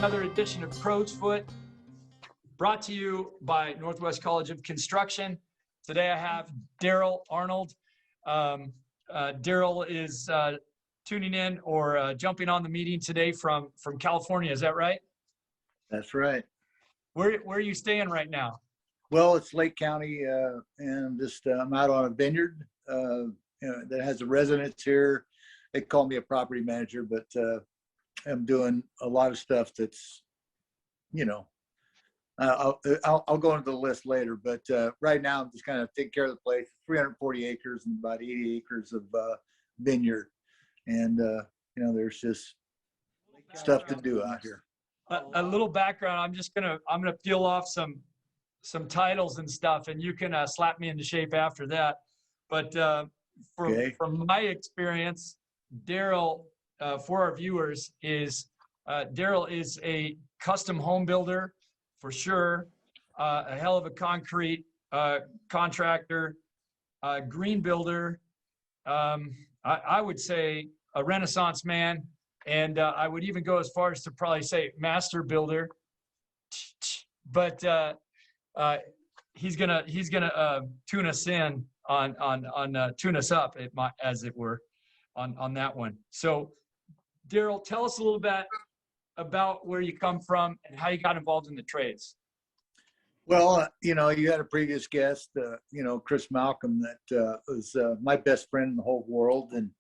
another edition of CROWSFOOT, brought to you by Northwest College of Construction. Today I have Darell Arnold. Darell is tuning in or jumping on the meeting today from California. Is that right? That's right. Where are you staying right now? Well, it's Lake County, and I'm out on a vineyard that has a residence here. They call me a property manager, but I'm doing a lot of stuff that's, I'll go into the list later. But right now, I'm just kind of taking care of the place. 340 acres and about 80 acres of vineyard, and there's just stuff to do out here. A little background. I'm gonna peel off some titles and stuff, and you can slap me into shape after that. But from my experience, Darell, for our viewers, Darell is a custom home builder for sure, a hell of a concrete contractor, green builder. I would say a Renaissance man, and I would even go as far as to probably say master builder. But he's gonna tune us in on tune us up, as it were, on that one. So Darell, tell us a little bit about where you come from and how you got involved in the trades. Well, you had a previous guest, Chris Malcolm, that was my best friend in the whole world, and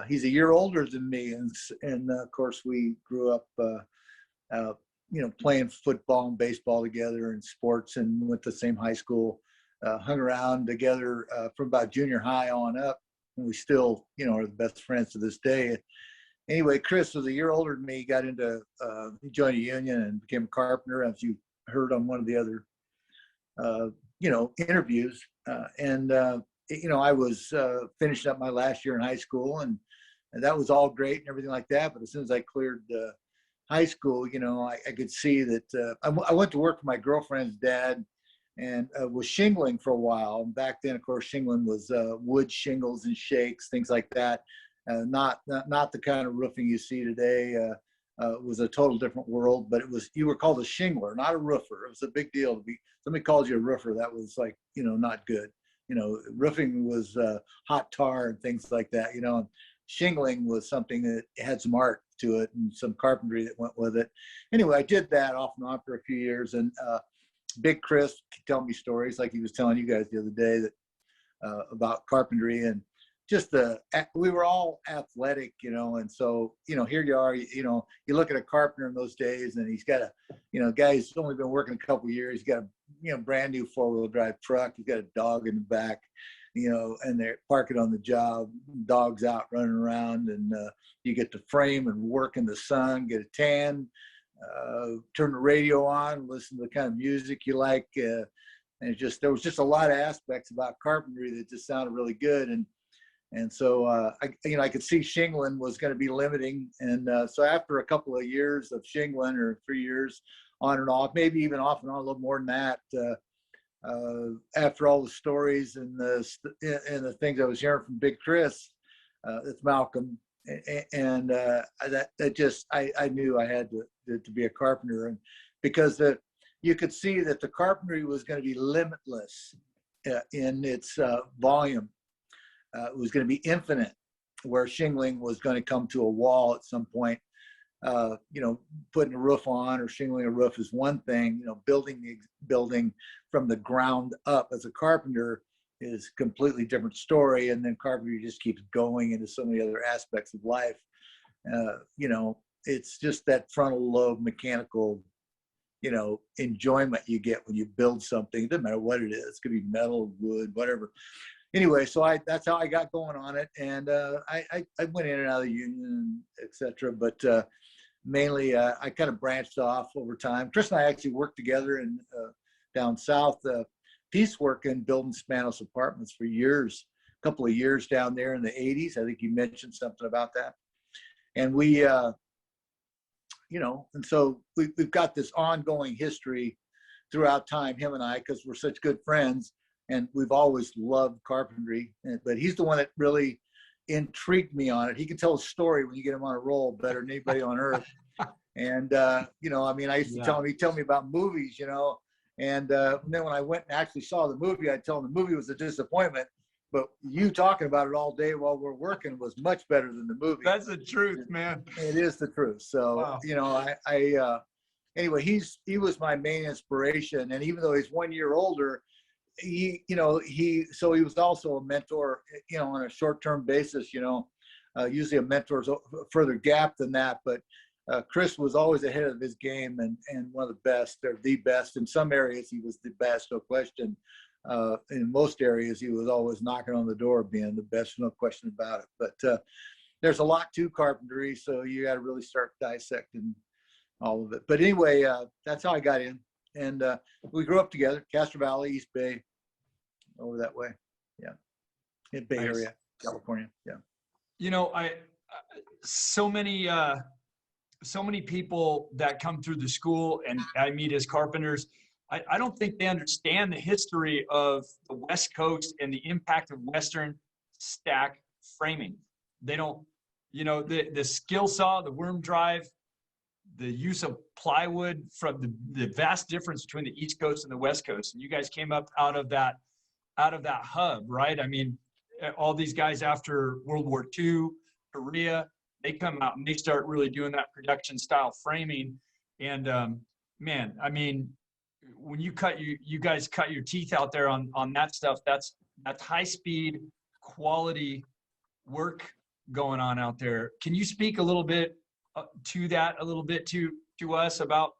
he's a year older than me, and of course we grew up playing football and baseball together and sports, and went to the same high school, hung around together from about junior high on up, and we still are the best friends to this day. Anyway, Chris was a year older than me. He joined a union and became a carpenter, as you heard on one of the other interviews, I was finishing up my last year in high school, and that was all great and everything like that. But as soon as I cleared high school, I could see that I went to work for my girlfriend's dad, and was shingling for a while. And back then, of course, shingling was wood shingles and shakes, things like that. Not the kind of roofing you see today. It was a total different world, but you were called a shingler, not a roofer. It was a big deal to be. Somebody called you a roofer, that was like, not good. Roofing was hot tar and things like that. And shingling was something that had some art to it and some carpentry that went with it. Anyway, I did that off and on for a few years, and Big Chris told me stories like he was telling you guys the other day that about carpentry, and just we were all athletic, and so, here you are, you look at a carpenter in those days, and he's got a, guy's only been working a couple of years. He's got a, brand new 4-wheel drive truck. He's got a dog in the back, and they're parking on the job, dogs out running around, and you get to frame and work in the sun, get a tan, turn the radio on, listen to the kind of music you like. And there was just a lot of aspects about carpentry that just sounded really good. And so, I could see shingling was going to be limiting. And so after a couple of years of shingling, or 3 years on and off, maybe even off and on a little more than that, after all the stories and the things I was hearing from Big Chris, it's Malcolm, and I knew I had to be a carpenter, and because you could see that the carpentry was going to be limitless in its volume. It was going to be infinite, where shingling was going to come to a wall at some point. Putting a roof on or shingling a roof is one thing. Building the building from the ground up as a carpenter is a completely different story. And then carpentry just keeps going into so many other aspects of life. It's just that frontal lobe mechanical, enjoyment you get when you build something. It doesn't matter what it is. It could be metal, wood, whatever. Anyway, so that's how I got going on it, and I went in and out of the union, etc. But mainly, I kind of branched off over time. Chris and I actually worked together in down south, piecework and building Spanos apartments for years. A couple of years down there in the '80s. I think you mentioned something about that. And we, and so we've got this ongoing history throughout time, him and I, because we're such good friends. And we've always loved carpentry, but he's the one that really intrigued me on it. He can tell a story when you get him on a roll better than anybody on earth. And, you know, I mean, I used to tell him, he'd tell me about movies, you know, and then when I went and actually saw the movie, I'd tell him the movie was a disappointment. But you talking about it all day while we're working was much better than the movie. That's the truth, man. It is the truth. So, Wow. you know, anyway, he was my main inspiration. And even though he's 1 year older, he was also a mentor, you know, on a short-term basis, you know, usually a mentor's a further gap than that. But Chris was always ahead of his game and one of the best, or the best. In some areas, he was the best, no question. In most areas, he was always knocking on the door of being the best, no question about it. But there's a lot to carpentry, so you got to really start dissecting all of it. But anyway, that's how I got in. And we grew up together, Castro Valley, East Bay, over that way. Yeah. In Bay Area, California. Yeah. You know, so many people that come through the school and I meet as carpenters, I don't think they understand the history of the West Coast and the impact of Western stack framing. They don't, you know, the skill saw, the worm drive, the use of plywood, from the vast difference between the East Coast and the West Coast. And you guys came up out of that hub, right? I mean, all these guys after World War II, Korea, they come out and they start really doing that production style framing. And man, I mean, when you guys cut your teeth out there on that stuff, that's high speed quality work going on out there. Can you speak a little bit to that, a little bit to us about,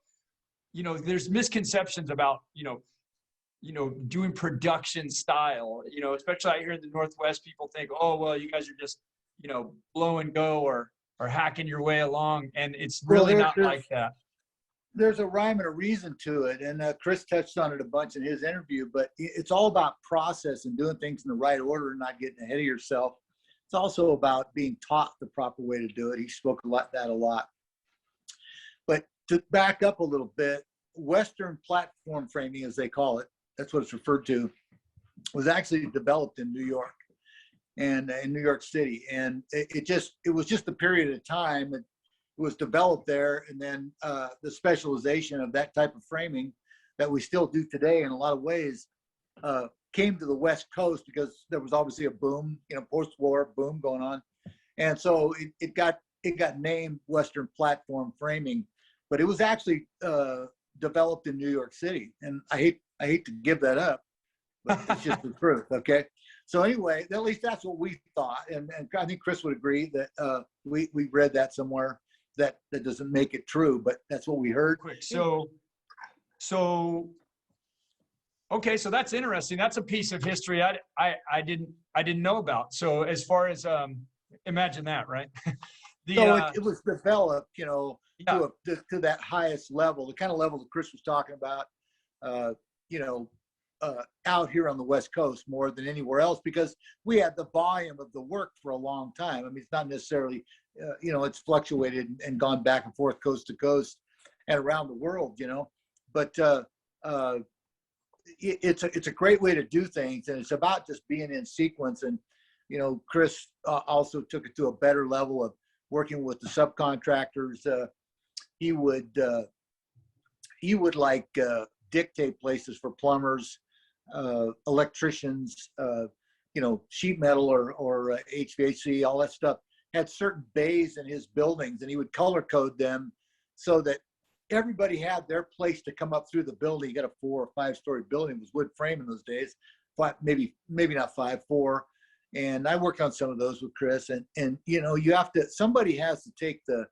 you know, there's misconceptions about, you know, doing production style, you know, especially out here in the Northwest, people think, oh, well, you guys are just, you know, blow and go or hacking your way along. And it's really not like that. There's a rhyme and a reason to it. And Chris touched on it a bunch in his interview, but it's all about process and doing things in the right order and not getting ahead of yourself. It's also about being taught the proper way to do it. He spoke a lot. But to back up a little bit, Western platform framing, as they call it, that's what it's referred to, was actually developed in New York and in New York City. And it was just a period of time. It was developed there. And then the specialization of that type of framing that we still do today in a lot of ways came to the West Coast because there was obviously a boom, you know, post-war boom going on. And so it got named Western platform framing, but it was actually developed in New York City. And I hate to give that up, but it's just the truth. Okay. So anyway, at least that's what we thought. And I think Chris would agree that we read that somewhere. That doesn't make it true, but that's what we heard. Quick. Okay, so that's interesting. That's a piece of history I didn't know about. So as far as imagine that, right? It was developed, you know, to that highest level, the kind of level that Chris was talking about, you know, out here on the West Coast more than anywhere else, because we had the volume of the work for a long time. I mean, it's not necessarily, you know, it's fluctuated and gone back and forth coast to coast and around the world, you know, but it's a great way to do things, and it's about just being in sequence. And you know, Chris also took it to a better level of working with the subcontractors. He would like dictate places for plumbers, electricians, you know, sheet metal or HVAC, all that stuff had certain bays in his buildings, and he would color code them so that everybody had their place to come up through the building. You got a 4 or 5 story building. It was wood frame in those days, maybe not 5, 4. And I worked on some of those with Chris. And you know, somebody has to take the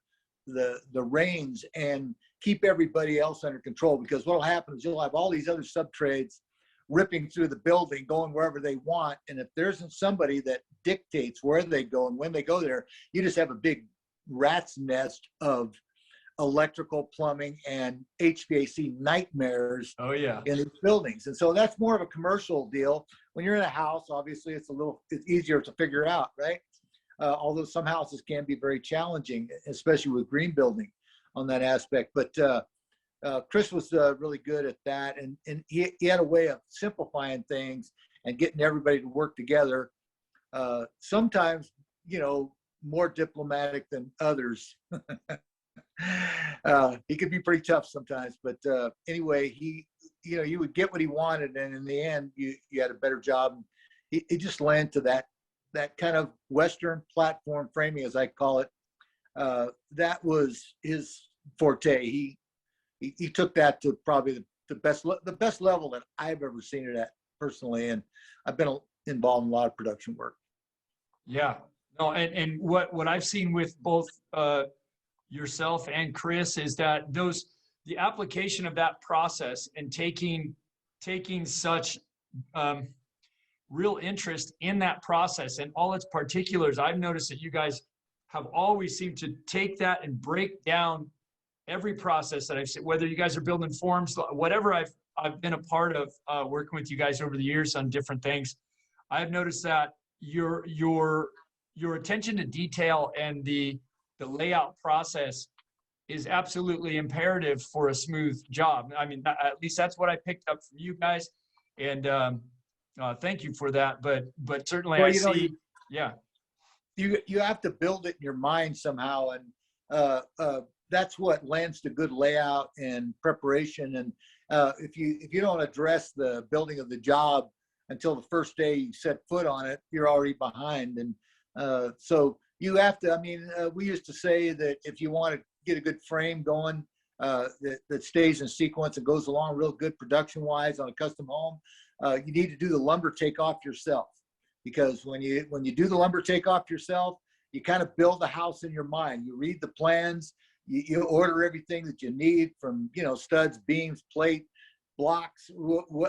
reins and keep everybody else under control, because what'll happen is you'll have all these other sub trades ripping through the building, going wherever they want. And if there isn't somebody that dictates where they go and when they go there, you just have a big rat's nest of electrical, plumbing, and HVAC nightmares in these buildings. And so that's more of a commercial deal. When you're in a house, obviously it's easier to figure out, right? Although some houses can be very challenging, especially with green building on that aspect. But Chris was really good at that. And he had a way of simplifying things and getting everybody to work together. Sometimes, you know, more diplomatic than others. He could be pretty tough sometimes, but anyway, you would get what he wanted, and in the end, you had a better job. He just landed to that kind of Western platform framing, as I call it. That was his forte. He took that to probably the best level that I've ever seen it at personally, and I've been involved in a lot of production work. Yeah, no, and what I've seen with both yourself and Chris is that the application of that process and taking such real interest in that process and all its particulars. I've noticed that you guys have always seemed to take that and break down every process that I've seen, whether you guys are building forms, whatever I've been a part of working with you guys over the years on different things. I've noticed that your attention to detail and the layout process is absolutely imperative for a smooth job. I mean, at least that's what I picked up from you guys, and thank you for that. But certainly, well, yeah. You have to build it in your mind somehow, and that's what lends to good layout and preparation. And if you don't address the building of the job until the first day you set foot on it, you're already behind. And so you have to. I mean, we used to say that if you want to get a good frame going that stays in sequence and goes along real good production-wise on a custom home, you need to do the lumber takeoff yourself. Because when you do the lumber takeoff yourself, you kind of build the house in your mind. You read the plans, you order everything that you need from, studs, beams, plate, blocks,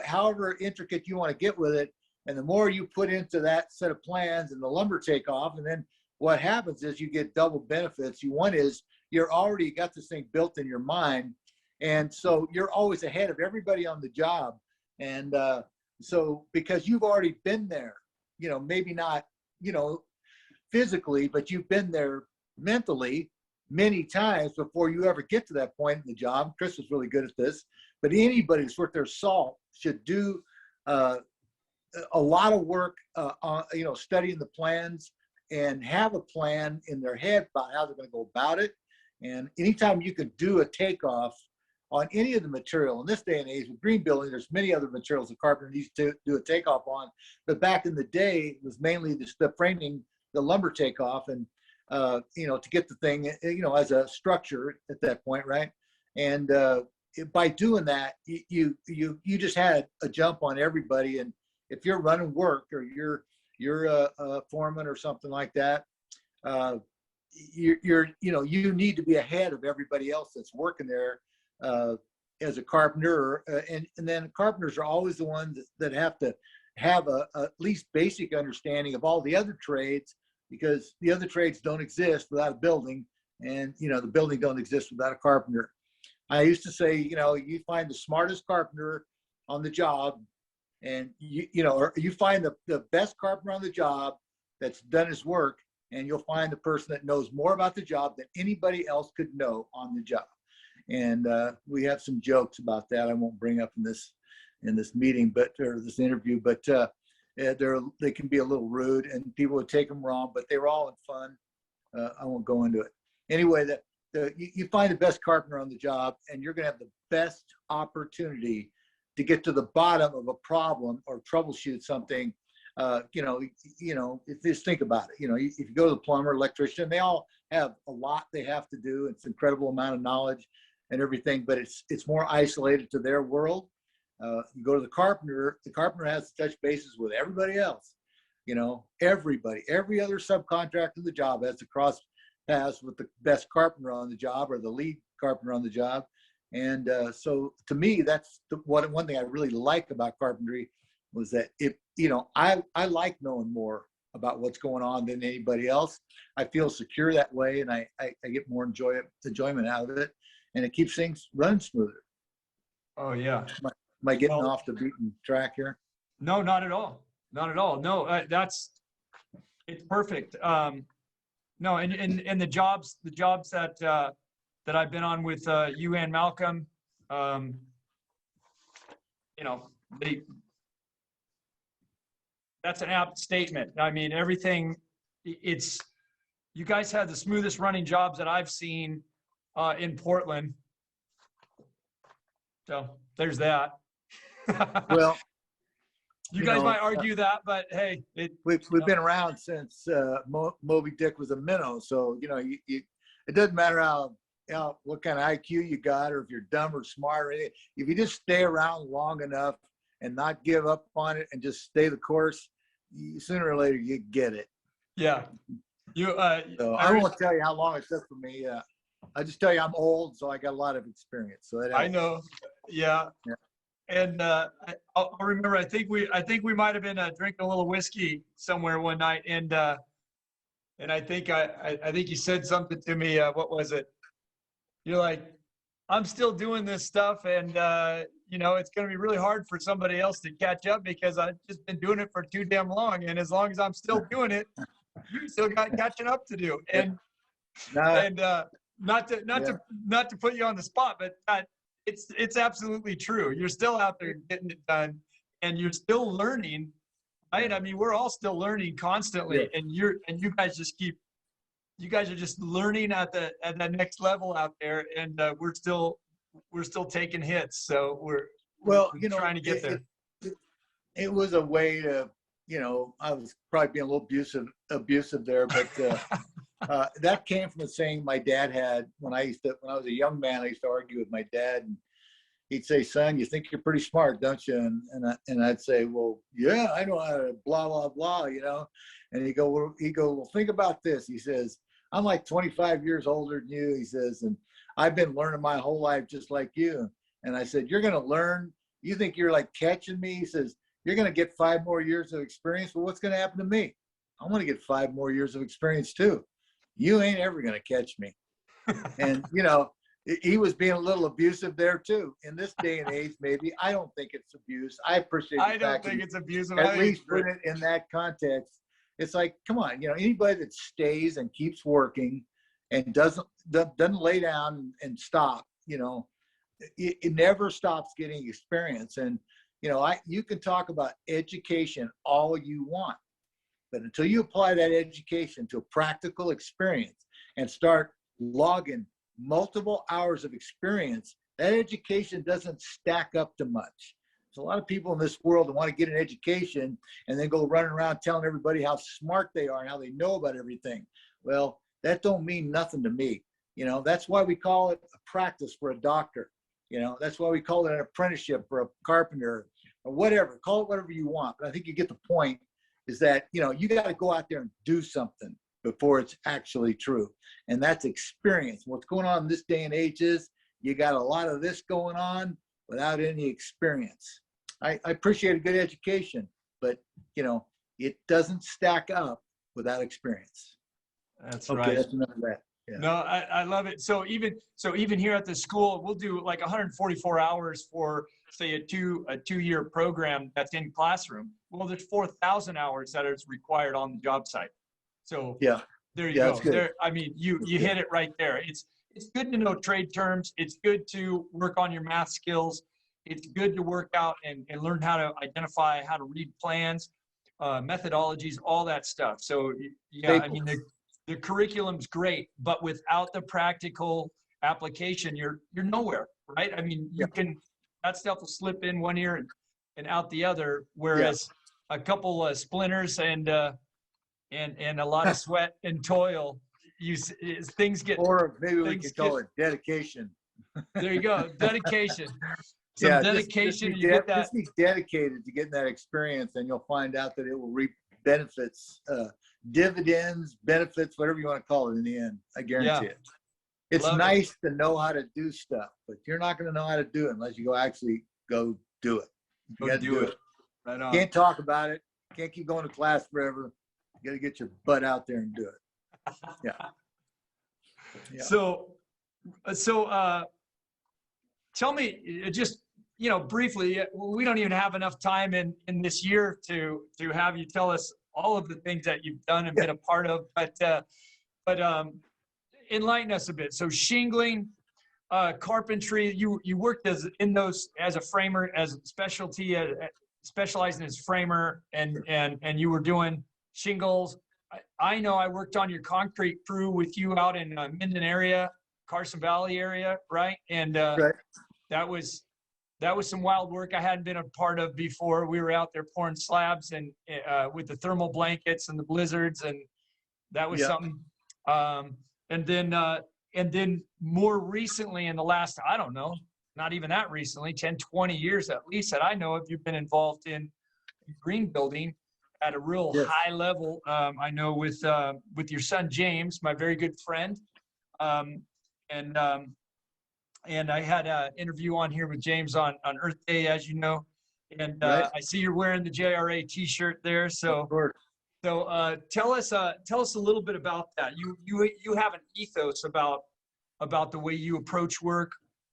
however intricate you want to get with it. And the more you put into that set of plans and the lumber takeoff, and then what happens is you get double benefits. One is you're already got this thing built in your mind. And so you're always ahead of everybody on the job. And so because you've already been there, maybe not, physically, but you've been there mentally many times before you ever get to that point in the job. Chris was really good at this, but anybody who's worth their salt should do a lot of work on, studying the plans and have a plan in their head about how they're going to go about it. And anytime you can do a takeoff on any of the material in this day and age with green building, there's many other materials that Carpenter needs to do a takeoff on. But back in the day, it was mainly the framing, the lumber takeoff, and to get the thing, as a structure at that point, right? And by doing that, you just had a jump on everybody. And if you're running work or you're a foreman or something like that, you need to be ahead of everybody else that's working there. As a carpenter, and then carpenters are always the ones that have to have a at least basic understanding of all the other trades, because the other trades don't exist without a building, and the building don't exist without a carpenter. I used to say, you find the smartest carpenter on the job, and or you find the best carpenter on the job that's done his work, and you'll find the person that knows more about the job than anybody else could know on the job. And we have some jokes about that I won't bring up in this meeting, or this interview, but they can be a little rude and people would take them wrong, but they were all in fun. I won't go into it. Anyway, you find the best carpenter on the job, and you're going to have the best opportunity to get to the bottom of a problem or troubleshoot something. Just think about it. If you go to the plumber, electrician, they all have a lot they have to do. It's an incredible amount of knowledge and everything, but it's more isolated to their world. You go to the carpenter has to touch bases with everybody else. Everybody, every other subcontractor in the job has to cross paths with the best carpenter on the job or the lead carpenter on the job. And so to me, that's one thing I really like about carpentry was that I like knowing more about what's going on than anybody else. I feel secure that way, and I get more enjoyment out of it, and it keeps things running smoother. Oh yeah. Am I getting off the beaten track here? No, not at all. Not at all. No, it's perfect. No, and the jobs that I've been on with you and Malcolm, that's an apt statement. I mean, everything, you guys have the smoothest running jobs that I've seen in Portland. So there's that. Well, you guys might argue that, but hey, we've been around since Moby Dick was a minnow. So, it doesn't matter what kind of IQ you got, or if you're dumb or smart or anything. If you just stay around long enough and not give up on it and just stay the course, sooner or later you get it. Yeah. So I won't tell you how long it took for me. I just tell you I'm old, so I got a lot of experience. So that I know. Yeah. And I remember, I think we might have been drinking a little whiskey somewhere one night, and I think you said something to me. What was it? You're like, I'm still doing this stuff, and it's going to be really hard for somebody else to catch up because I've just been doing it for too damn long, and as long as I'm still doing it, you still got catching up to do. And not to put you on the spot, but it's absolutely true. You're still out there getting it done, and you're still learning, right? I mean, we're all still learning constantly, and you guys are just learning at that next level out there, and we're still taking hits. So we're trying to get there. It was a way to, I was probably being a little abusive there, but that came from a saying my dad had when I was a young man. I used to argue with my dad, and he'd say, "Son, you think you're pretty smart, don't you?" And I'd say, "Well, yeah, I know how to blah blah blah," And he'd go, "Well, think about this." He says, "I'm like 25 years older than you," he says, "and I've been learning my whole life just like you." And I said, "You're going to learn. You think you're like catching me?" He says, "You're going to get 5 more years of experience. Well, what's going to happen to me? I'm going to get 5 more years of experience too. You ain't ever going to catch me." And, he was being a little abusive there too. In this day and age, maybe. I don't think it's abuse. I appreciate I don't think it's abusive. At least put it in that context. It's like, come on, anybody that stays and keeps working and doesn't lay down and stop, it never stops getting experience. And, you can talk about education all you want, but until you apply that education to a practical experience and start logging multiple hours of experience, that education doesn't stack up to much. There's a lot of people in this world that want to get an education and then go running around telling everybody how smart they are and how they know about everything. Well, that don't mean nothing to me. That's why we call it a practice for a doctor. That's why we call it an apprenticeship for a carpenter or whatever. Call it whatever you want. But I think you get the point, is that, you got to go out there and do something before it's actually true. And that's experience. What's going on in this day and age is you got a lot of this going on without any experience. I appreciate a good education, but it doesn't stack up without experience. That's okay, right. That's enough of that. Yeah. No, I love it. So even here at the school, we'll do like 144 hours for, say, a two-year program that's in classroom. Well, there's 4,000 hours that is required on the job site. So there you go. There, I mean, you hit it right there. It's good to know trade terms. It's good to work on your math skills. It's good to work out and learn how to identify, how to read plans, methodologies, all that stuff. So yeah, I mean, the curriculum's great, but without the practical application, you're nowhere, right? I mean, that stuff will slip in one ear and out the other, whereas a couple of splinters and a lot of sweat and toil, things get. Or maybe we could call it dedication. There you go, dedication. Some dedication. Just be dedicated to getting that experience, and you'll find out that it will reap benefits, dividends, benefits, whatever you want to call it in the end. I guarantee it. It's nice to know how to do stuff, but you're not going to know how to do it unless you go do it. You got to do it. Right on. Can't talk about it. Can't keep going to class forever. You got to get your butt out there and do it. Yeah. So tell me just, briefly, we don't even have enough time in this year to have you tell us all of the things that you've done and been a part of, but enlighten us a bit. So shingling, carpentry, you worked as a framer, as a specialty, specializing as framer, and you were doing shingles. I know I worked on your concrete crew with you out in Minden area Carson Valley area, right? And Right. that was some wild work I hadn't been a part of before. We were out there pouring slabs and with the thermal blankets and the blizzards, and that was something. And then more recently, in the last, I don't know, not even that recently, 10, 20 years at least that I know of, you've been involved in green building at a real high level. I know with your son James, my very good friend, and I had an interview on here with James on Earth Day, as you know, and I see you're wearing the JRA T-shirt there. So tell us a little bit about that. You have an ethos about the way you approach work,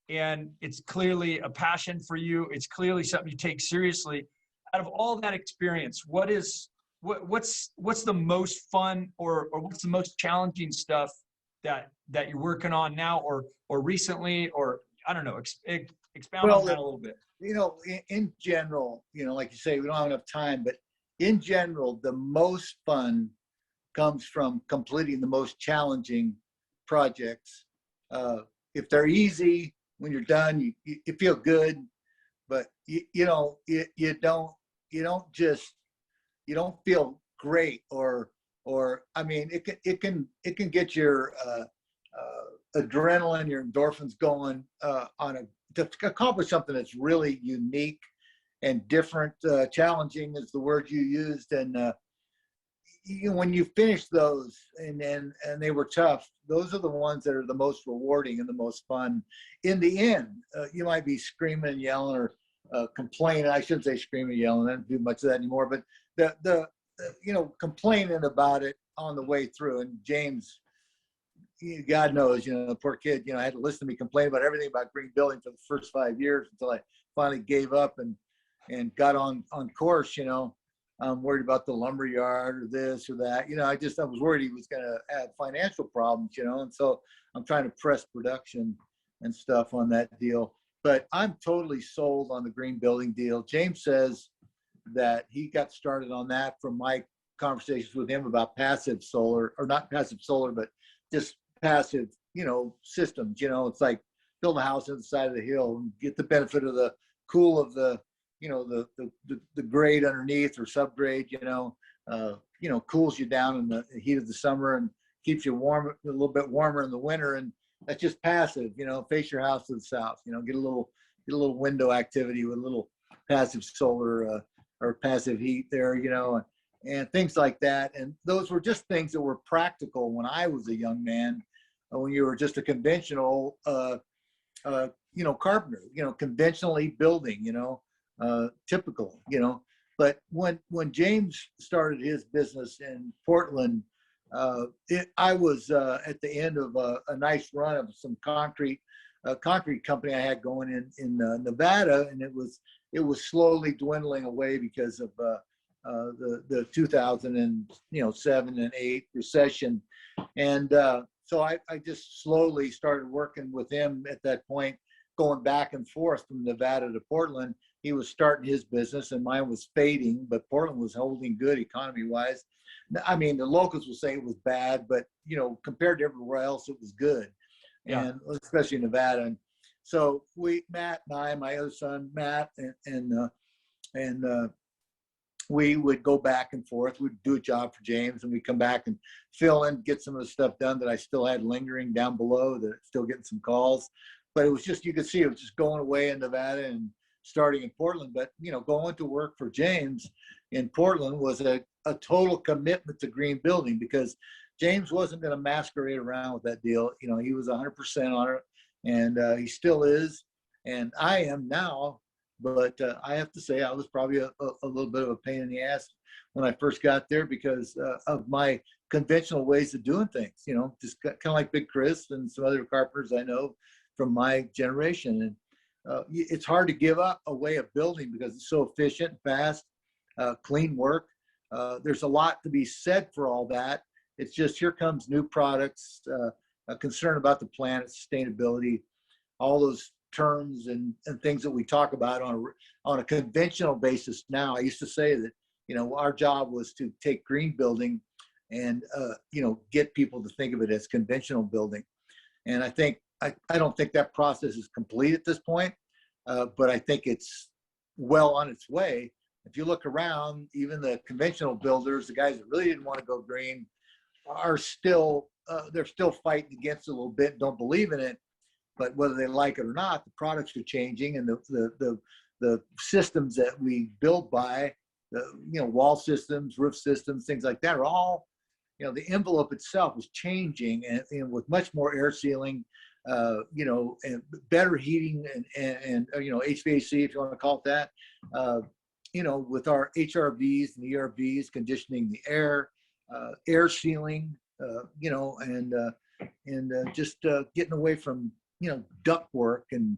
and it's clearly a passion for you. It's clearly something you take seriously. Out of all that experience, what's the most fun or what's the most challenging stuff that you're working on now or recently, or I don't know, expound on that a little bit. You know, in general, you know, like you say, we don't have enough time, but in general, the most fun comes from completing the most challenging projects. If they're easy, when you're done, you feel good, but you don't feel great or I mean, it can get your adrenaline, your endorphins going to accomplish something that's really unique and different. Challenging is the word you used, and when you finish those and they were tough, those are the ones that are the most rewarding and the most fun. In the end, you might be screaming and yelling or complaining. I shouldn't say screaming and yelling. I don't do much of that anymore. But the complaining about it on the way through. And James, God knows, the poor kid, had to listen to me complain about everything about green building for the first 5 years until I finally gave up and got on course. I'm worried about the lumber yard or this or that. I was worried he was going to have financial problems, and so I'm trying to press production and stuff on that deal. But I'm totally sold on the green building deal. James says that he got started on that from my conversations with him about passive solar, or not passive solar, but just passive, systems. It's like build a house on the side of the hill and get the benefit of the cool of the the grade underneath or subgrade, cools you down in the heat of the summer and keeps you warm, a little bit warmer in the winter. And that's just passive, face your house to the south, get a little window activity with a little passive solar or passive heat there, and things like that. And those were just things that were practical when I was a young man, when you were just a conventional, carpenter, conventionally building, typical, but when James started his business in Portland, I was at the end of a nice run of some concrete company I had going in Nevada, and it was slowly dwindling away because of the 2007 and 8 recession, and so I just slowly started working with him at that point, going back and forth from Nevada to Portland. He was starting his business and mine was fading, but Portland was holding good economy-wise. I mean, the locals will say it was bad, but compared to everywhere else, it was good, and especially Nevada. And so Matt and I, my other son Matt, and we would go back and forth. We'd do a job for James, and we'd come back and fill in, get some of the stuff done that I still had lingering down below, that still getting some calls. But it was just, you could see it was just going away in Nevada and starting in Portland. But, going to work for James in Portland was a total commitment to green building, because James wasn't going to masquerade around with that deal. He was 100% on it, and he still is. And I am now, but I have to say I was probably a little bit of a pain in the ass when I first got there because of my conventional ways of doing things, just kind of like Big Chris and some other carpenters I know from my generation. And it's hard to give up a way of building because it's so efficient, fast, clean work. There's a lot to be said for all that. It's just, here comes new products, a concern about the planet, sustainability, all those terms and things that we talk about on a conventional basis now. I used to say that, our job was to take green building and, get people to think of it as conventional building. And I think I don't think that process is complete at this point, but I think it's well on its way. If you look around, even the conventional builders, the guys that really didn't want to go green, are still they're still fighting against it a little bit, don't believe in it. But whether they like it or not, the products are changing, and the systems that we build by, the wall systems, roof systems, things like that, are all, the envelope itself is changing, and with much more air sealing, and better heating and HVAC, if you want to call it that, with our HRVs and ERVs, conditioning the air, air sealing, just getting away from duct work and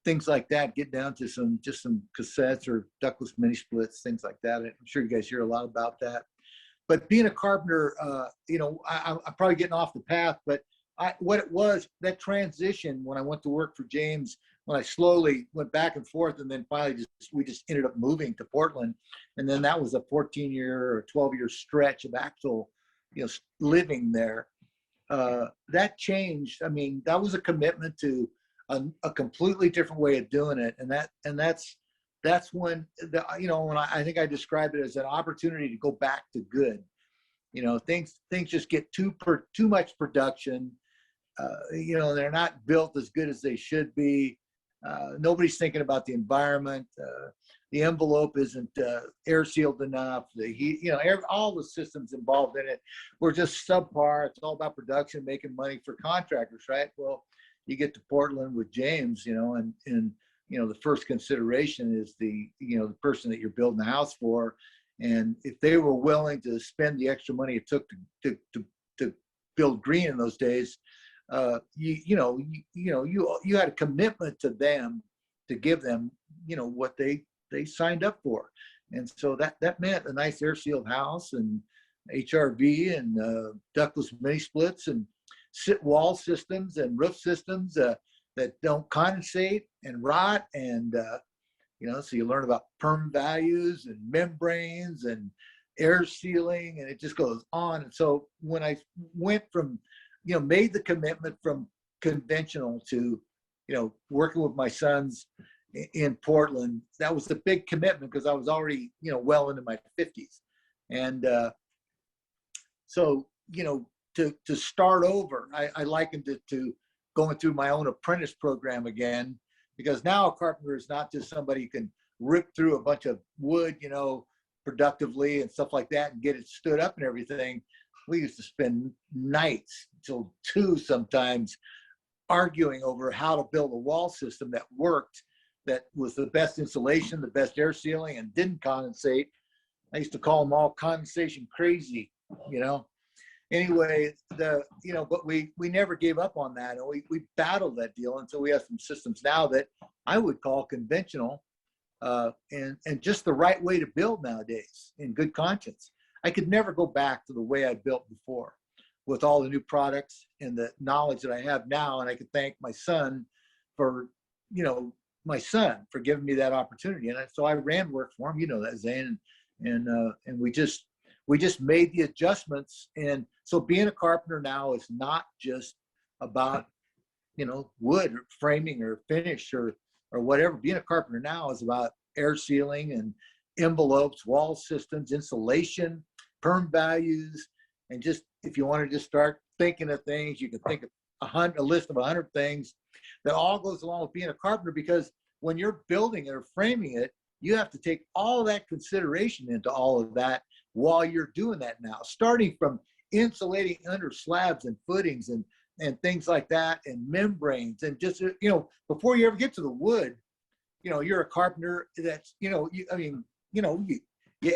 things like that, get down to some cassettes or ductless mini splits, things like that. I'm sure you guys hear a lot about that. But being a carpenter, I'm probably getting off the path, but what it was, that transition when I went to work for James, when I slowly went back and forth, and then finally we just ended up moving to Portland. And then that was a 14-year or 12-year stretch of actual, living there. That changed. I mean, that was a commitment to a completely different way of doing it. And that's when when I think I describe it as an opportunity to go back to good. Things just get too much production. They're not built as good as they should be. Nobody's thinking about the environment. The envelope isn't air sealed enough. The heat, all the systems involved in it were just subpar. It's all about production, making money for contractors, right? Well, you get to Portland with James, and the first consideration is the person that you're building the house for. And if they were willing to spend the extra money it took to build green in those days, you had a commitment to them to give them, what they signed up for. And so that meant a nice air sealed house and HRV and ductless mini splits and wall systems and roof systems that don't condensate and rot. And, so you learn about perm values and membranes and air sealing, and it just goes on. And so when I went from, made the commitment from conventional to, working with my sons in Portland, that was the big commitment because I was already, well into my 50s. And so, to start over, I likened it to going through my own apprentice program again, because now a carpenter is not just somebody who can rip through a bunch of wood, productively and stuff like that and get it stood up and everything. We used to spend nights till 2 sometimes arguing over how to build a wall system that worked, that was the best insulation, the best air sealing, and didn't condensate. I used to call them all condensation crazy, Anyway, but we never gave up on that. And we battled that deal until we have some systems now that I would call conventional, and just the right way to build nowadays in good conscience. I could never go back to the way I built before with all the new products and the knowledge that I have now. And I could thank my son for, giving me that opportunity. And so I ran work for him, that, Zane, and we just made the adjustments. And so being a carpenter now is not just about, wood or framing or finish or whatever. Being a carpenter now is about air sealing and envelopes, wall systems, insulation, perm values. And just, if you want to just start thinking of things, you can think of a list of 100 things that all goes along with being a carpenter, because when you're building it or framing it, you have to take all that consideration into all of that while you're doing that now, starting from insulating under slabs and footings and things like that, and membranes, and just, before you ever get to the wood, you're a carpenter that's, you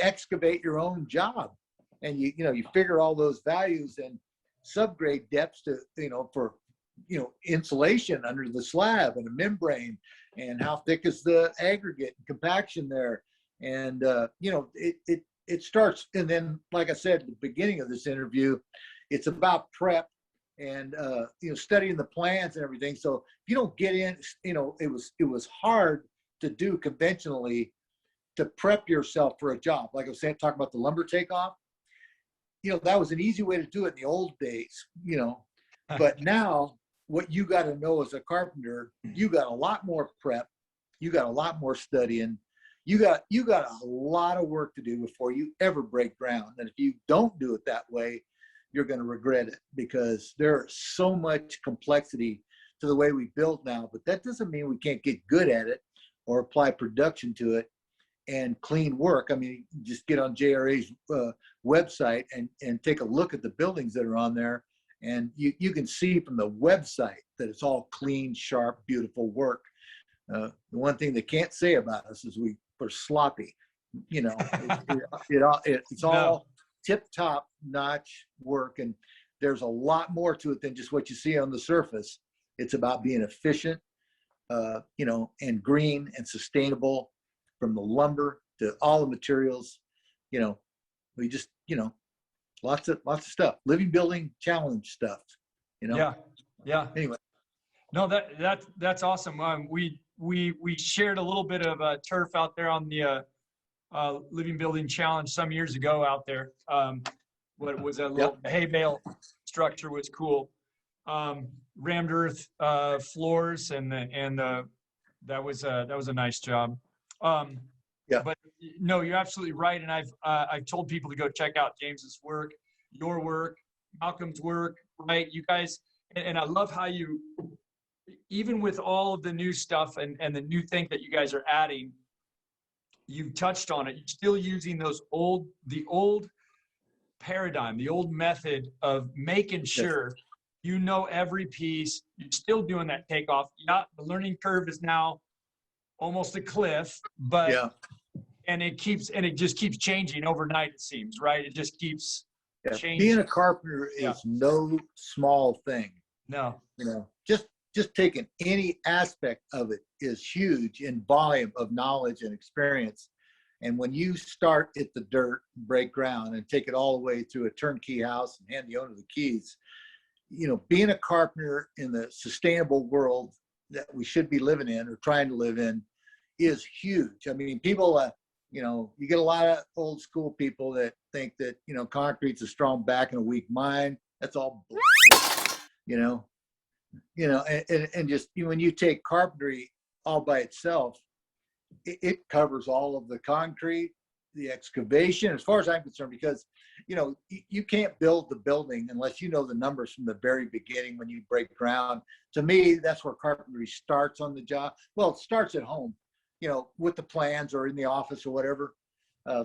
excavate your own job, and you figure all those values and subgrade depths to, for, insulation under the slab and a membrane, and how thick is the aggregate and compaction there. And, it starts, and then, like I said at the beginning of this interview, it's about prep and studying the plans and everything. So if you don't get in, it was hard to do conventionally, to prep yourself for a job. Like I was saying, talking about the lumber takeoff, that was an easy way to do it in the old days, but now what you got to know as a carpenter, you got a lot more prep, you got a lot more studying, you got a lot of work to do before you ever break ground. And if you don't do it that way, you're going to regret it, because there's so much complexity to the way we build now. But that doesn't mean we can't get good at it or apply production to it and clean work. I mean, just get on JRA's website and take a look at the buildings that are on there. And you can see from the website that it's all clean, sharp, beautiful work. The one thing they can't say about us is we're sloppy. You know, it's all tip-top notch work. And there's a lot more to it than just what you see on the surface. It's about being efficient, you know, and green and sustainable, from the lumber to all the materials. You know, we just, you know, lots of stuff, living building challenge stuff, you know? Yeah. Anyway. No, that's awesome. We shared a little bit of turf out there on the living building challenge some years ago out there. What was a little hay bale structure was cool. Rammed earth floors and that was a nice job. But no, you're absolutely right. And I've told people to go check out James's work, your work, Malcolm's work, right? You guys, and I love how you, even with all of the new stuff and the new thing that you guys are adding, you've touched on it. You're still using the old paradigm, the old method of making sure you know every piece. You're still doing that takeoff. Yeah, the learning curve is now almost a cliff, but and it just keeps changing overnight, it seems, right? It just keeps changing. Being a carpenter is no small thing. No. You know, just taking any aspect of it is huge in volume of knowledge and experience. And when you start at the dirt, break ground, and take it all the way through a turnkey house and hand the owner the keys, you know, being a carpenter in the sustainable world that we should be living in or trying to live in is huge. I mean, people, you know, you get a lot of old school people that think that, you know, concrete's a strong back and a weak mind. That's all bullshit, you know, and just, you know, when you take carpentry all by itself, it covers all of the concrete, the excavation, as far as I'm concerned, because, you know, you can't build the building unless you know the numbers from the very beginning when you break ground. To me, that's where carpentry starts on the job. Well, it starts at home, you know, with the plans or in the office or whatever,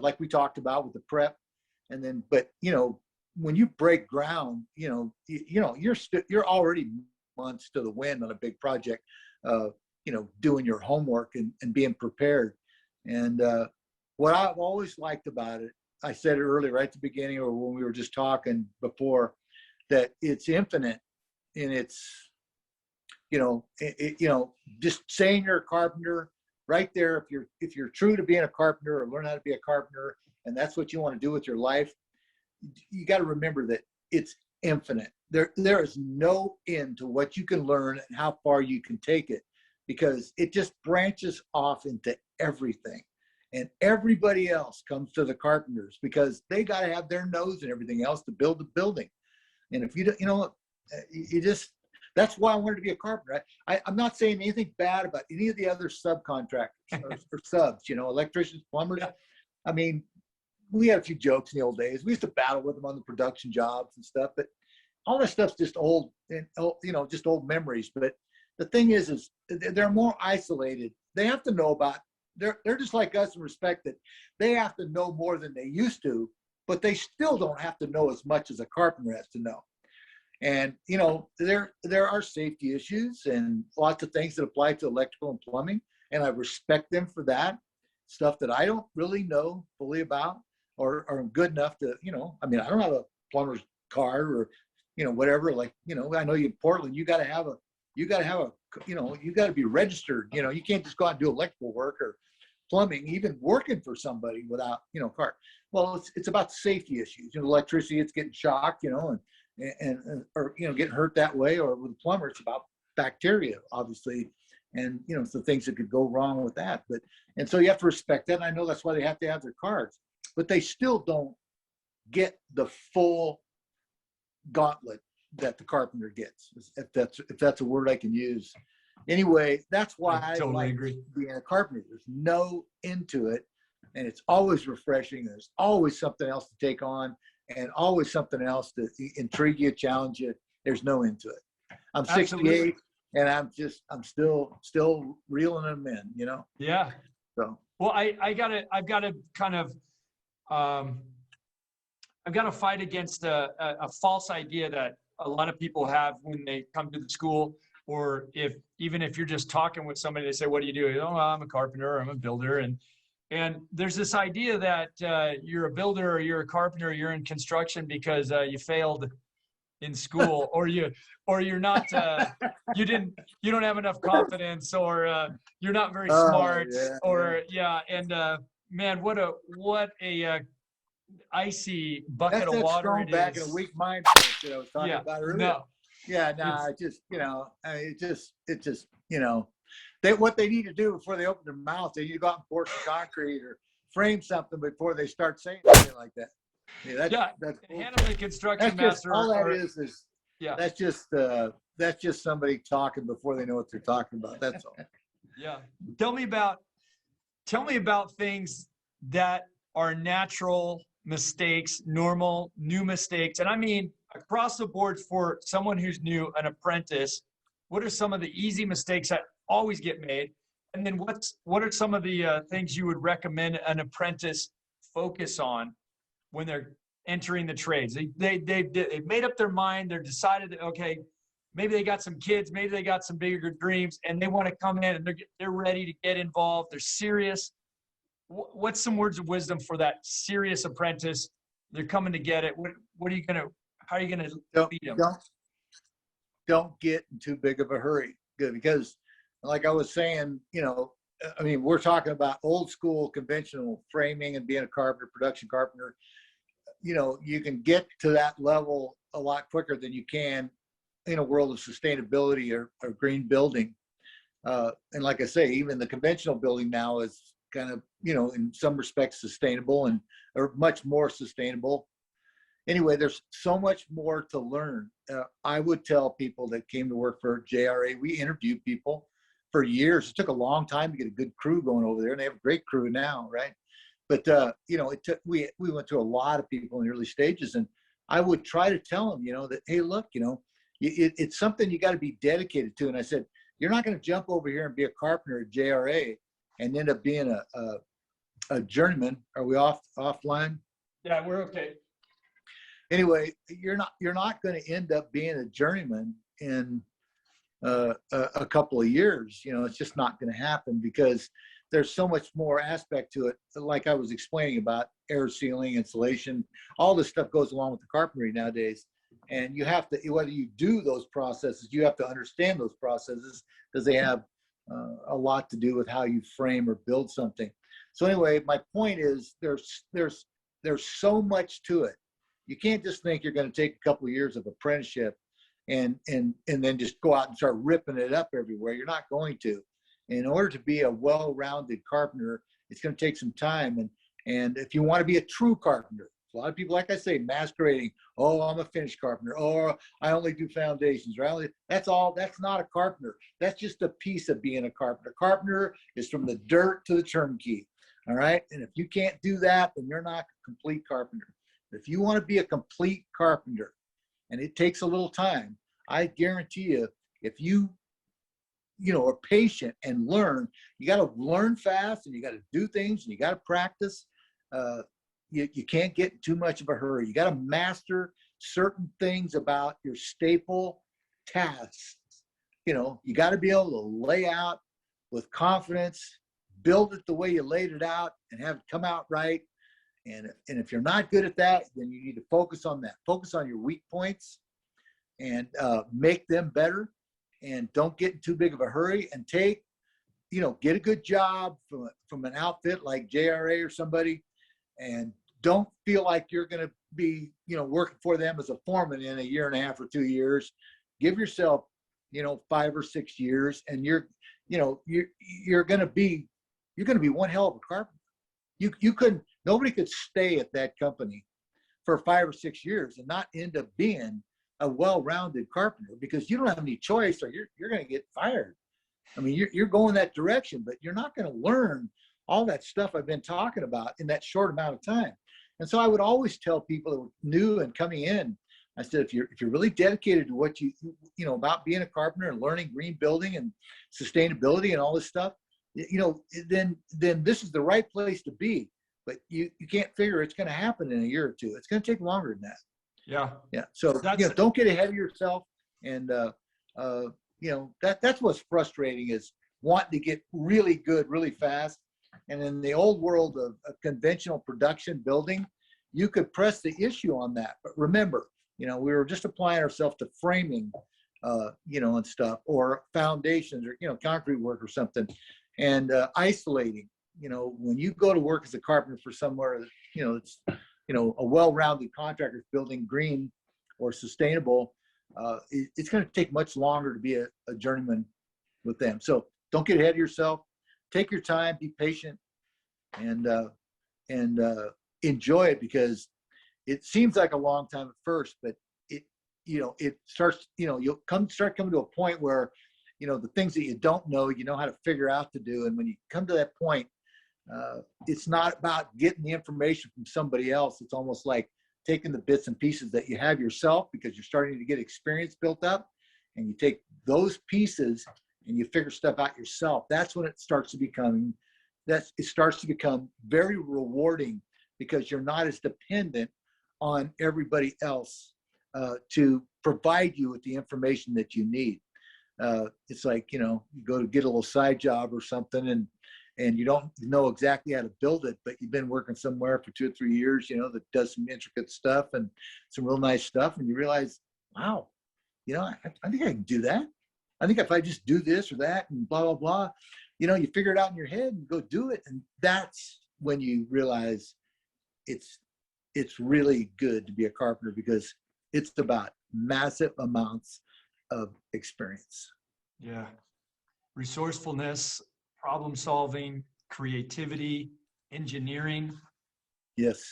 like we talked about with the prep. And then, but, you know, when you break ground, you know, you're already months to the wind on a big project, you know, doing your homework and being prepared. And what I've always liked about it, I said it earlier, right at the beginning, or when we were just talking before, that it's infinite in its, you know, you know, just saying you're a carpenter right there. If you're true to being a carpenter or learn how to be a carpenter, and that's what you want to do with your life, you got to remember that it's infinite. There is no end to what you can learn and how far you can take it, because it just branches off into everything. And everybody else comes to the carpenters because they got to have their nose and everything else to build the building. And if you don't, you know, you just, that's why I wanted to be a carpenter. I'm not saying anything bad about any of the other subcontractors or subs, you know, electricians, plumbers. I mean, we had a few jokes in the old days. We used to battle with them on the production jobs and stuff, but all that stuff's just old, and, you know, just old memories. But the thing is they're more isolated. They have to know about, they're just like us in respect that they have to know more than they used to, but they still don't have to know as much as a carpenter has to know. And, you know, there are safety issues and lots of things that apply to electrical and plumbing. And I respect them for that stuff that I don't really know fully about or are good enough to, you know, I mean, I don't have a plumber's card or, you know, whatever, like, you know, I know you in Portland, you got to have a, you got to be registered. You know, you can't just go out and do electrical work or plumbing, even working for somebody without, you know, card. Well, it's about safety issues. You know, electricity, it's getting shocked, you know, and or, you know, getting hurt that way. Or with a plumber, it's about bacteria, obviously. And, you know, it's the things that could go wrong with that. But, and so you have to respect that. And I know that's why they have to have their cards, but they still don't get the full gauntlet that the carpenter gets, if that's a word I can use. Anyway, that's why I totally like agree. being a carpenter. There's no end to it, and it's always refreshing. There's always something else to take on, and always something else to intrigue you, challenge you. There's no end to it. I'm 68, Absolutely. and I'm still reeling them in, you know. Yeah. So Well, I've got to kind of, I've got to fight against a false idea that a lot of people have when they come to the school, or even if you're just talking with somebody, they say, "What do you do?" Oh, well, I'm a carpenter, or I'm a builder, and there's this idea that you're a builder or you're a carpenter, or you're in construction because you failed in school, or you're not, you don't have enough confidence, or you're not very smart, man, what a icy bucket of water it back in a is. weak mindset that I was talking about earlier. No, I just, it just, what they need to do before they open their mouth, they need to go out and pour some concrete or frame something before they start saying something like that. That's handle the construction master. All that is that's just somebody talking before they know what they're talking about. That's all. Yeah. Tell me about things that are natural mistakes, normal, new mistakes. And I mean, across the board for someone who's new, an apprentice, what are some of the easy mistakes that always get made? And then what are some of the things you would recommend an apprentice focus on when they're entering the trades? They've made up their mind. They're decided that, okay, maybe they got some kids, maybe they got some bigger dreams, and they want to come in and they're ready to get involved. They're serious. What's some words of wisdom for that serious apprentice? They're coming to get it. How are you gonna lead them? Don't get in too big of a hurry. Good, because like I was saying, I mean, we're talking about old school conventional framing and being a carpenter, production carpenter. You can get to that level a lot quicker than you can in a world of sustainability or green building. And like I say, even the conventional building now is kind of, in some respects sustainable or much more sustainable. Anyway, there's so much more to learn. I would tell people that came to work for JRA, we interviewed people for years. It took a long time to get a good crew going over there, and they have a great crew now, right? But we went through a lot of people in the early stages, and I would try to tell them, that, hey, look, it's something you got to be dedicated to. And I said, you're not going to jump over here and be a carpenter at JRA and end up being a journeyman. Are we offline? Yeah, we're okay. Anyway, you're not going to end up being a journeyman in a couple of years. It's just not going to happen, because there's so much more aspect to it. Like I was explaining about air sealing, insulation, all this stuff goes along with the carpentry nowadays. And you have to, whether you do those processes, you have to understand those processes, because they have a lot to do with how you frame or build something. So anyway, my point is there's so much to it. You can't just think you're going to take a couple of years of apprenticeship and then just go out and start ripping it up everywhere. You're not going to. In order to be a well-rounded carpenter, it's going to take some time. And if you want to be a true carpenter, a lot of people, like I say, masquerading, oh, I'm a finished carpenter, or I only do foundations, or that's not a carpenter. That's just a piece of being a carpenter. Carpenter is from the dirt to the turnkey, all right? And if you can't do that, then you're not a complete carpenter. If you want to be a complete carpenter, and it takes a little time, I guarantee you, if you are patient and learn, you got to learn fast, and you got to do things, and you got to practice. You can't get in too much of a hurry. You got to master certain things about your staple tasks. You got to be able to lay out with confidence, build it the way you laid it out, and have it come out right. And if you're not good at that, then you need to focus on that. Focus on your weak points and make them better. And don't get in too big of a hurry, and get a good job from an outfit like JRA or somebody, and don't feel like you're going to be, working for them as a foreman in a year and a half or 2 years. Give yourself, 5 or 6 years, and you're going to be one hell of a carpenter. Nobody could stay at that company for 5 or 6 years and not end up being a well-rounded carpenter, because you don't have any choice, or you're going to get fired. I mean, you're going that direction, but you're not going to learn all that stuff I've been talking about in that short amount of time. And so I would always tell people that were new and coming in, I said, if you're really dedicated to what you know about being a carpenter and learning green building and sustainability and all this stuff, you know, then this is the right place to be. But you can't figure it's going to happen in a year or two. It's going to take longer than that. Yeah. So you know, don't get ahead of yourself. And you know, that's what's frustrating, is wanting to get really good really fast. And in the old world of conventional production building, you could press the issue on that. But remember, you know, we were just applying ourselves to framing, you know, and stuff, or foundations, or, you know, concrete work or something, and isolating. You know, when you go to work as a carpenter for somewhere, you know, it's, you know, a well-rounded contractor building green or sustainable, it's going to take much longer to be a journeyman with them. So don't get ahead of yourself. Take your time, be patient, and enjoy it, because it seems like a long time at first, but you know, it starts, you know, you'll start coming to a point where, you know, the things that you don't know, you know how to figure out to do. And when you come to that point, it's not about getting the information from somebody else. It's almost like taking the bits and pieces that you have yourself, because you're starting to get experience built up, and you take those pieces and you figure stuff out yourself. That's when it starts to become, it starts to become very rewarding, because you're not as dependent on everybody else to provide you with the information that you need. It's like, you know, you go to get a little side job or something, and you don't know exactly how to build it, but you've been working somewhere for 2 or 3 years, you know, that does some intricate stuff and some real nice stuff. And you realize, wow, you know, I think I can do that. I think if I just do this or that and blah, blah, blah, you know, you figure it out in your head and go do it. And that's when you realize it's really good to be a carpenter, because it's about massive amounts of experience. Yeah. Resourcefulness, problem solving, creativity, engineering. Yes.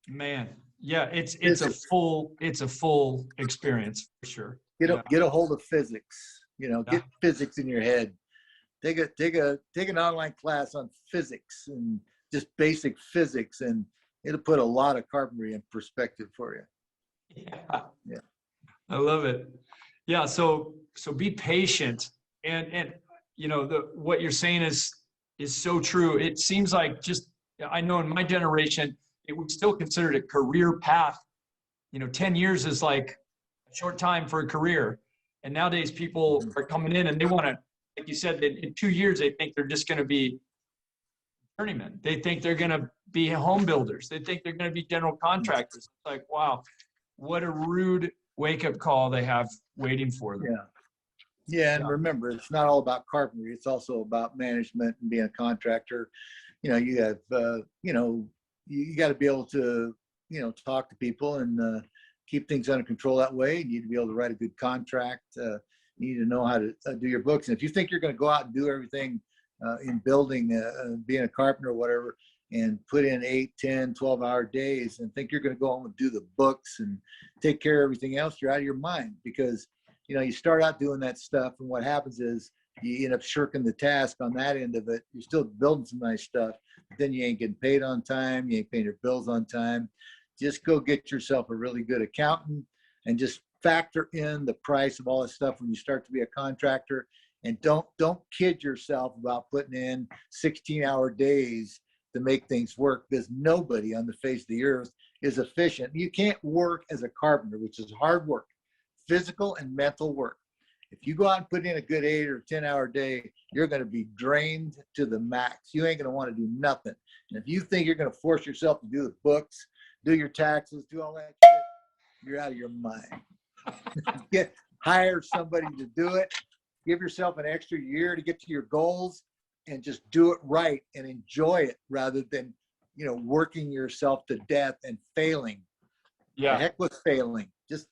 Man. Yeah, it's a full experience for sure. Get a hold of physics, you know, get physics in your head. Take an online class on physics, and just basic physics, and it'll put a lot of carpentry in perspective for you. Yeah. I love it. Yeah. So be patient, and you know, what you're saying is so true. It seems like, just, I know in my generation, it was still considered a career path. You know, 10 years is like a short time for a career. And nowadays people are coming in and they want to, like you said, in 2 years, they think they're just going to be journeymen. They think they're going to be home builders. They think they're going to be general contractors. It's like, wow, what a rude wake-up call they have waiting for them. Yeah, and remember, it's not all about carpentry. It's also about management and being a contractor. You know, you have, you know, you got to be able to, you know, talk to people and keep things under control that way. You need to be able to write a good contract. You need to know how to do your books. And if you think you're going to go out and do everything in building, being a carpenter or whatever, and put in 8, 10, 12-hour days and think you're going to go home and do the books and take care of everything else, you're out of your mind. Because, you know, you start out doing that stuff, and what happens is you end up shirking the task on that end of it. You're still building some nice stuff, but then you ain't getting paid on time. You ain't paying your bills on time. Just go get yourself a really good accountant and just factor in the price of all this stuff when you start to be a contractor. And don't kid yourself about putting in 16-hour days to make things work, because nobody on the face of the earth is efficient. You can't work as a carpenter, which is hard work, physical and mental work. If you go out and put in a good 8 or 10-hour day, you're going to be drained to the max. You ain't going to want to do nothing. And if you think you're going to force yourself to do the books, do your taxes, do all that shit, you're out of your mind. Hire somebody to do it. Give yourself an extra year to get to your goals, and just do it right and enjoy it, rather than, you know, working yourself to death and failing. Yeah. The heck with failing. Just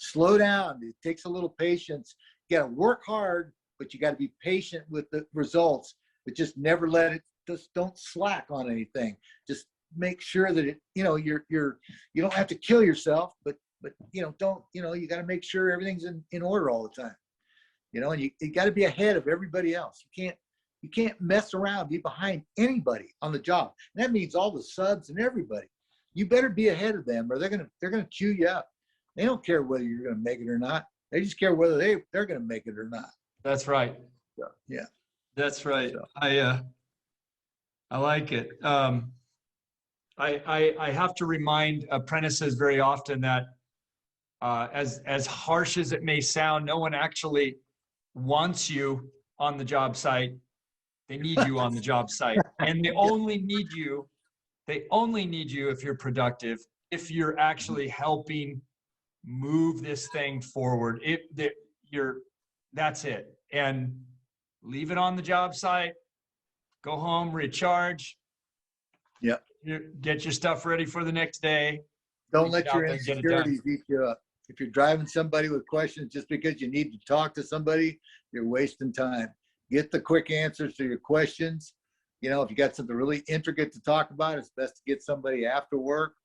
slow down. It takes a little patience. You got to work hard, but you got to be patient with the results, but just never let it, just don't slack on anything. Just make sure that it, you know, you don't have to kill yourself, but but don't, you got to make sure everything's in order all the time, and you got to be ahead of everybody else. You can't mess around, be behind anybody on the job. And that means all the subs and everybody. You better be ahead of them, or they're gonna chew you up. They don't care whether you're gonna make it or not. They just care whether they're gonna make it or not. That's right. So, yeah. That's right. So. I like it. I have to remind apprentices very often that as harsh as it may sound, no one actually wants you on the job site. They need you on the job site, and they only need you if you're productive, if you're actually helping move this thing forward. That's it. And leave it on the job site, go home, recharge. Yeah. Get your stuff ready for the next day. Don't let your insecurities eat you up. If you're driving somebody with questions just because you need to talk to somebody, you're wasting time. Get the quick answers to your questions. If you got something really intricate to talk about, it's best to get somebody after work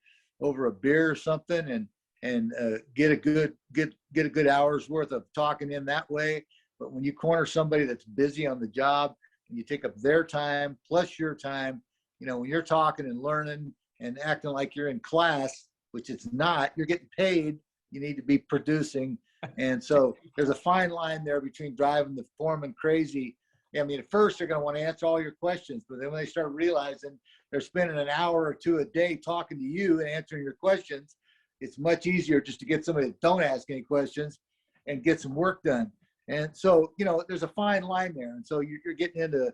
over a beer or something and get a good hour's worth of talking in that way. But when you corner somebody that's busy on the job and you take up their time plus your time, when you're talking and learning and acting like you're in class, which it's not, you're getting paid, you need to be producing. And so there's a fine line there between driving the foreman crazy. I mean, at first they're going to want to answer all your questions, but then when they start realizing they're spending an hour or two a day talking to you and answering your questions, it's much easier just to get somebody that don't ask any questions and get some work done. And so, there's a fine line there. And so you're getting into,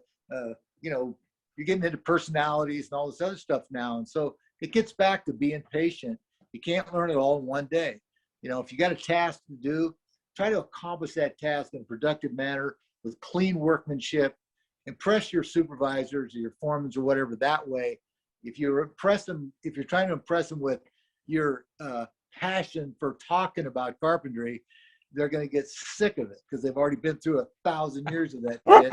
you're getting into personalities and all this other stuff now. And so it gets back to being patient. You can't learn it all in one day. If you got a task to do, try to accomplish that task in a productive manner with clean workmanship. Impress your supervisors or your foremen or whatever that way. If you're trying to impress them with your passion for talking about carpentry, they're going to get sick of it because they've already been through 1,000 years of that shit.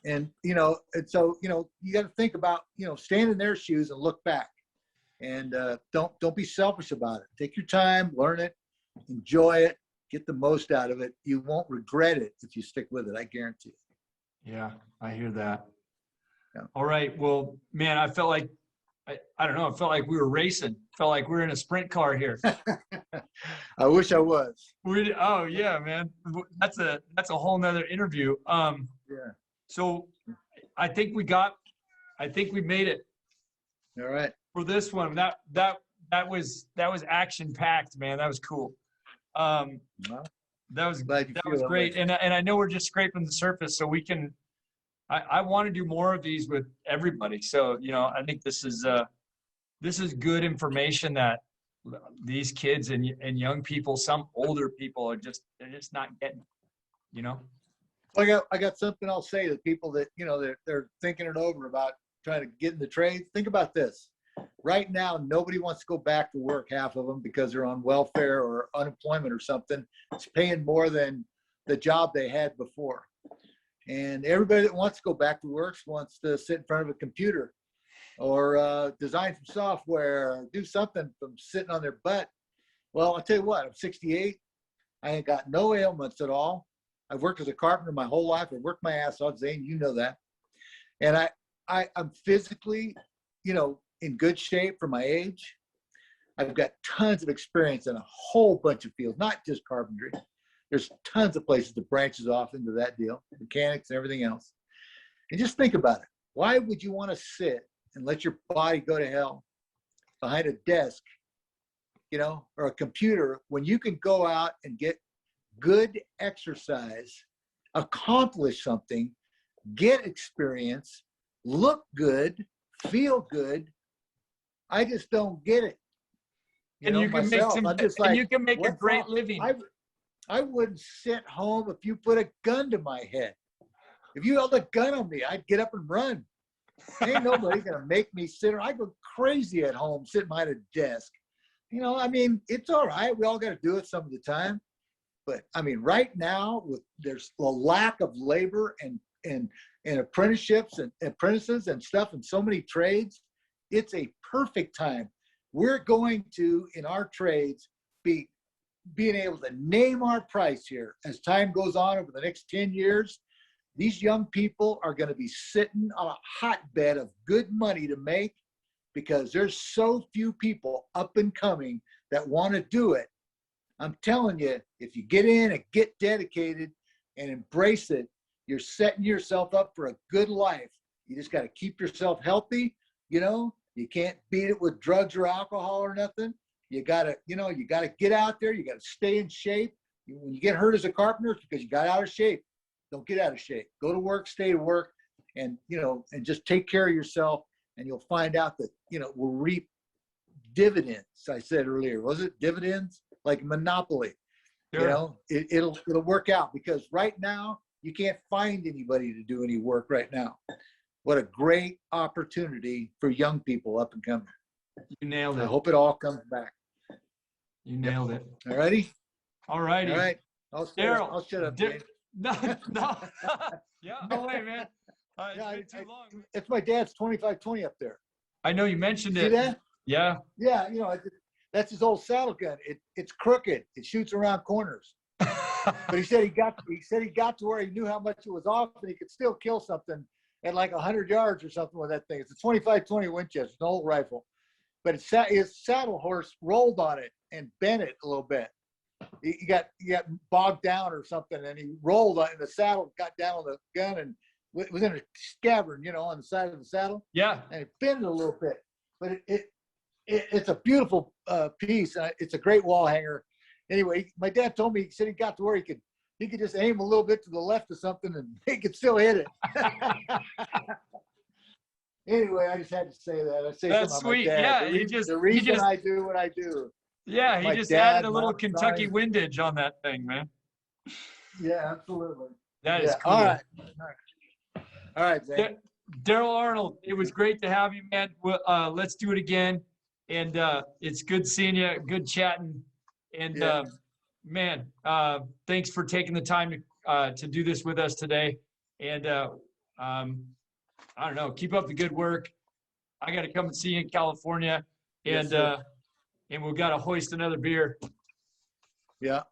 And, and so, you got to think about, stand in their shoes and look back, and don't be selfish about it. Take your time, learn it, enjoy it, get the most out of it. You won't regret it if you stick with it. I guarantee you. Yeah, I hear that. Yeah. All right. Well, man, I felt like, I don't know. It felt like we were racing. Felt like we were in a sprint car here. I wish I was. Oh yeah, man. That's a whole nother interview. Yeah. So I think we made it. All right. For this one, that was action packed, man. That was cool. Well, that was great. And I know we're just scraping the surface, so we can, I want to do more of these with everybody. So, I think this is good information that these kids and young people, some older people they're just not getting, I got something I'll say to people that, they're thinking it over about trying to get in the trade. Think about this. Right now, nobody wants to go back to work, half of them, because they're on welfare or unemployment or something. It's paying more than the job they had before. And everybody that wants to go back to work wants to sit in front of a computer or design some software, or do something from sitting on their butt. Well, I'll tell you what, I'm 68. I ain't got no ailments at all. I've worked as a carpenter my whole life. I worked my ass off, Zane, you know that. And I'm physically, in good shape for my age. I've got tons of experience in a whole bunch of fields, not just carpentry. There's tons of places that branches off into that deal, mechanics and everything else. And just think about it. Why would you want to sit and let your body go to hell behind a desk, or a computer, when you can go out and get good exercise, accomplish something, get experience, look good, feel good? I just don't get it. And you can make a great living. I wouldn't sit home if you put a gun to my head. If you held a gun on me, I'd get up and run. Ain't nobody gonna make me sit. I go crazy at home sitting behind a desk. It's all right. We all got to do it some of the time. But right now, there's a lack of labor and apprenticeships and apprentices and stuff in so many trades. It's a perfect time. We're going to, in our trades, be being able to name our price here as time goes on over the next 10 years. These young people are going to be sitting on a hotbed of good money to make because there's so few people up and coming that want to do it. I'm telling you, if you get in and get dedicated and embrace it, you're setting yourself up for a good life. You just got to keep yourself healthy. You know, you can't beat it with drugs or alcohol or nothing. You got to, you know, you got to get out there. You got to stay in shape. When you get hurt as a carpenter, it's because you got out of shape. Don't get out of shape. Go to work, stay to work, and, you know, and just take care of yourself. And you'll find out that, you know, we'll reap dividends. I said earlier, was it dividends? Like Monopoly. Sure. You know, it'll work out because right now you can't find anybody to do any work right now. What a great opportunity for young people up and coming. You nailed it. I hope it all comes back. You nailed it. All righty. All righty. All right. I'll shut up. No. Yeah. No way, man. It's been too long. It's my dad's 2520 up there. I know you mentioned it. See that? Yeah. Yeah. You know, that's his old saddle gun. It's crooked. It shoots around corners. But he said he got to where he knew how much it was off, and he could still kill something at like 100 yards or something with that thing. It's a 2520 Winchester, an old rifle. But his saddle horse rolled on it and bent it a little bit. He got bogged down or something, and he rolled on, and the saddle got down on the gun and was in a scabbard, you know, on the side of the saddle. Yeah. And it bent it a little bit. But it's a beautiful piece. It's a great wall hanger. Anyway, my dad told me, he said he got to where he could just aim a little bit to the left of something and he could still hit it. Anyway, I just had to say that. I say that's sweet. Yeah, the reason I do what I do. Yeah, he just added a little Kentucky windage on that thing, man. Yeah, absolutely. That is cool. All right, Zane. Darell Arnold, it was great to have you, man. Let's do it again. And it's good seeing you, good chatting. And man, thanks for taking the time to do this with us today. And I don't know, keep up the good work. I got to come and see you in California, and and we've got to hoist another beer. Yeah.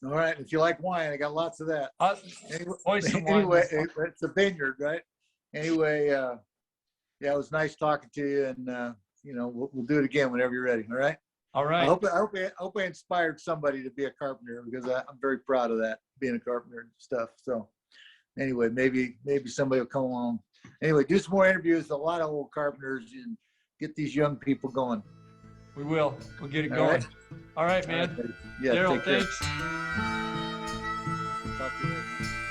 All right. If you like wine, I got lots of that. Anyway, it's a vineyard, right? Anyway, yeah, it was nice talking to you, and you know, we'll do it again whenever you're ready. All right. All right. I hope I inspired somebody to be a carpenter, because I'm very proud of that, being a carpenter and stuff. So anyway, maybe somebody will come along. Anyway, do some more interviews with a lot of old carpenters and get these young people going. We will. We'll get it going. All right, man. Yeah, Darell, thanks. Talk to you later.